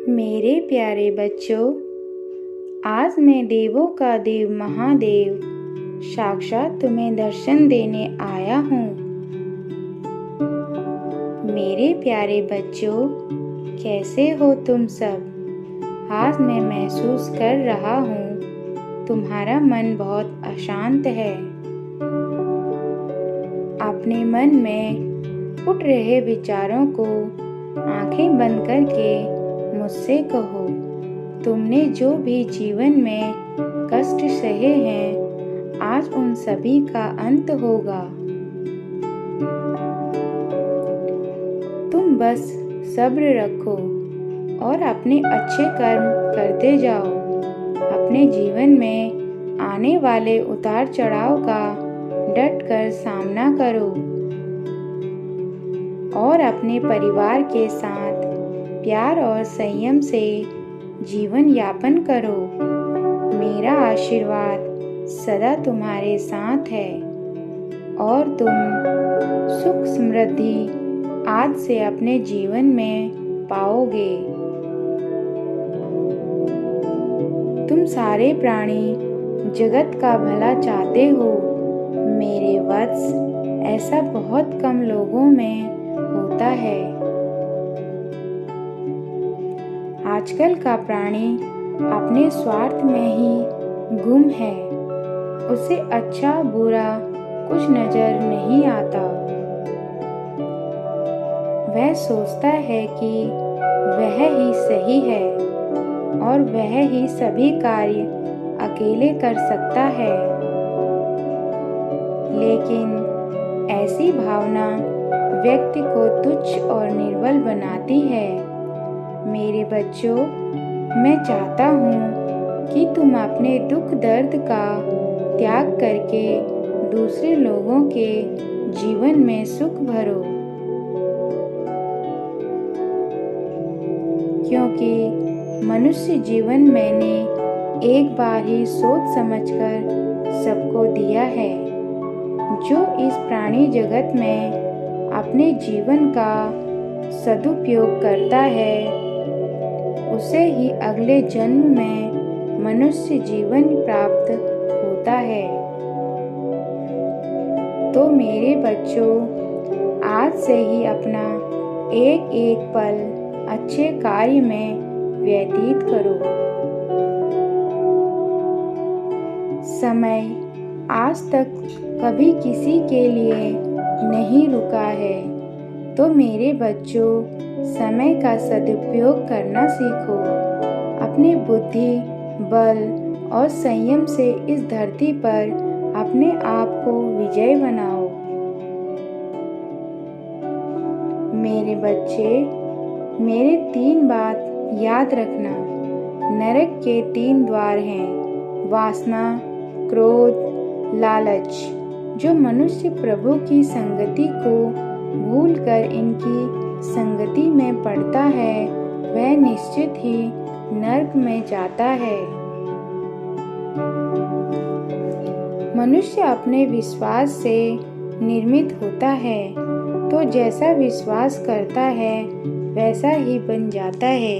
मेरे प्यारे बच्चों, आज मैं देवों का देव महादेव साक्षात तुम्हें दर्शन देने आया हूँ। मेरे प्यारे बच्चों, कैसे हो तुम सब? आज मैं महसूस कर रहा हूँ तुम्हारा मन बहुत अशांत है। अपने मन में उठ रहे विचारों को आंखें बंद करके मुझसे कहो, तुमने जो भी जीवन में कष्ट सहे हैं, आज उन सभी का अंत होगा। तुम बस सब्र रखो और अपने अच्छे कर्म करते जाओ। अपने जीवन में आने वाले उतार चढ़ाव का डट कर सामना करो और अपने परिवार के साथ प्यार और संयम से जीवन यापन करो। मेरा आशीर्वाद सदा तुम्हारे साथ है और तुम सुख समृद्धि आज से अपने जीवन में पाओगे। तुम सारे प्राणी जगत का भला चाहते हो मेरे वत्स, ऐसा बहुत कम लोगों में होता है। आजकल का प्राणी अपने स्वार्थ में ही गुम है। उसे अच्छा बुरा कुछ नजर नहीं आता। वह सोचता है कि वह ही सही है और वह ही सभी कार्य अकेले कर सकता है। लेकिन ऐसी भावना व्यक्ति को तुच्छ और निर्बल बनाती है। मेरे बच्चों, मैं चाहता हूँ कि तुम अपने दुख दर्द का त्याग करके दूसरे लोगों के जीवन में सुख भरो, क्योंकि मनुष्य जीवन मैंने एक बार ही सोच समझकर सबको दिया है। जो इस प्राणी जगत में अपने जीवन का सदुपयोग करता है, उसे ही अगले जन्म में मनुष्य जीवन प्राप्त होता है। तो मेरे बच्चों, आज से ही अपना एक एक पल अच्छे कार्य में व्यतीत करो। समय आज तक कभी किसी के लिए नहीं रुका है। तो मेरे बच्चों, समय का सदुपयोग करना सीखो। अपने बुद्धि, बल और संयम से इस धरती पर अपने आप को विजय बनाओ। मेरे बच्चे, मेरे 3 बात याद रखना। नरक के 3 द्वार हैं, वासना, क्रोध, लालच। जो मनुष्य प्रभु की संगति को भूलकर इनकी संगति में पड़ता है, वह निश्चित ही नरक में जाता है। मनुष्य अपने विश्वास से निर्मित होता है, तो जैसा विश्वास करता है वैसा ही बन जाता है।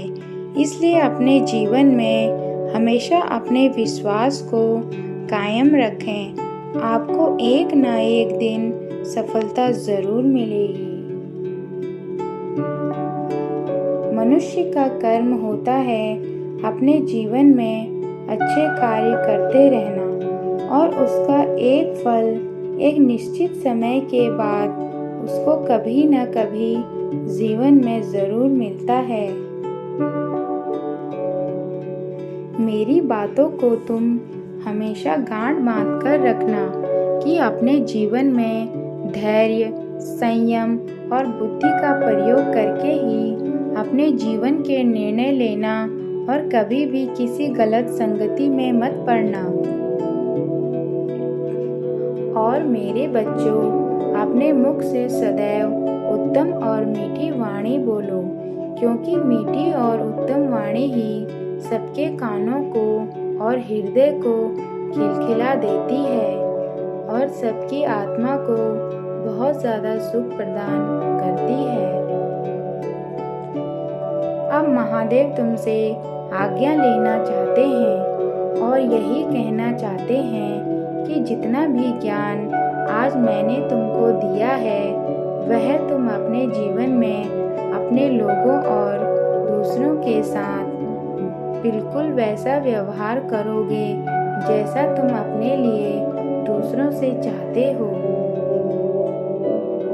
इसलिए अपने जीवन में हमेशा अपने विश्वास को कायम रखें। आपको एक ना एक दिन सफलता जरूर मिलेगी। मनुष्य का कर्म होता है अपने जीवन में अच्छे कार्य करते रहना और उसका एक फल एक निश्चित समय के बाद उसको कभी न कभी जीवन में जरूर मिलता है। मेरी बातों को तुम हमेशा गांठ बांध कर रखना कि अपने जीवन में धैर्य, संयम और बुद्धि का प्रयोग करके ही अपने जीवन के निर्णय लेना और कभी भी किसी गलत संगति में मत पड़ना। और मेरे बच्चों, अपने मुख से सदैव उत्तम और मीठी वाणी बोलो, क्योंकि मीठी और उत्तम वाणी ही सबके कानों को और हृदय को खिलखिला देती है और सबकी आत्मा को बहुत ज़्यादा सुख प्रदान करती है। अब महादेव तुमसे आज्ञा लेना चाहते हैं और यही कहना चाहते हैं कि जितना भी ज्ञान आज मैंने तुमको दिया है वह तुम अपने जीवन में अपने लोगों और दूसरों के साथ बिल्कुल वैसा व्यवहार करोगे जैसा तुम अपने लिए दूसरों से चाहते हो।